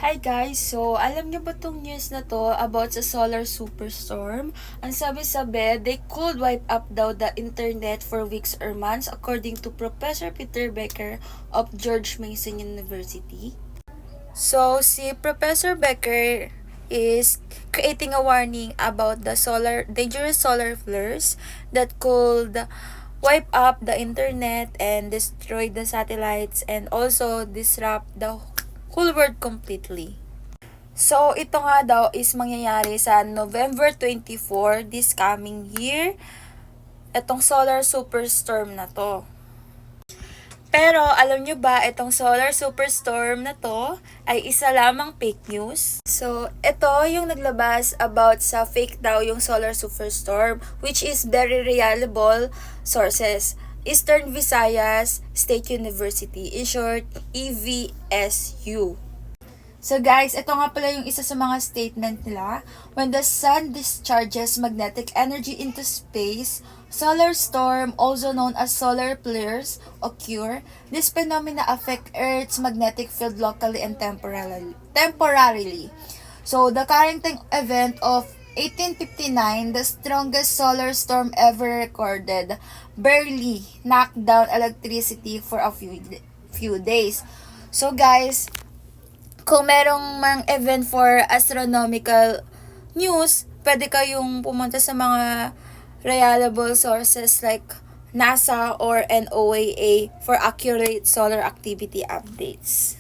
Hi guys! So, alam niyo ba tong news na to about sa solar superstorm? Ang sabi-sabi, they could wipe up daw the internet for weeks or months according to Professor Peter Becker of George Mason University. So, si Professor Becker is creating a warning about the dangerous solar flares that could wipe up the internet and destroy the satellites and also disrupt the whole world completely. So, ito nga daw is mangyayari sa November 24 this coming year. Itong solar superstorm na to. Pero, alam nyo ba, itong solar superstorm na to ay isa lamang fake news? So, ito yung naglabas about sa fake daw yung solar superstorm, which is very reliable sources. Eastern Visayas State University, in short, EVSU. So guys, ito nga pala yung isa sa mga statement nila. When the sun discharges magnetic energy into space, solar storm, also known as solar flares, occur. This phenomena affect Earth's magnetic field locally and temporarily. So the current event of 1859, the strongest solar storm ever recorded, barely knocked down electricity for a few days. So guys, kung merong mang event for astronomical news, pwede kayong pumunta sa mga reliable sources like NASA or NOAA for accurate solar activity updates.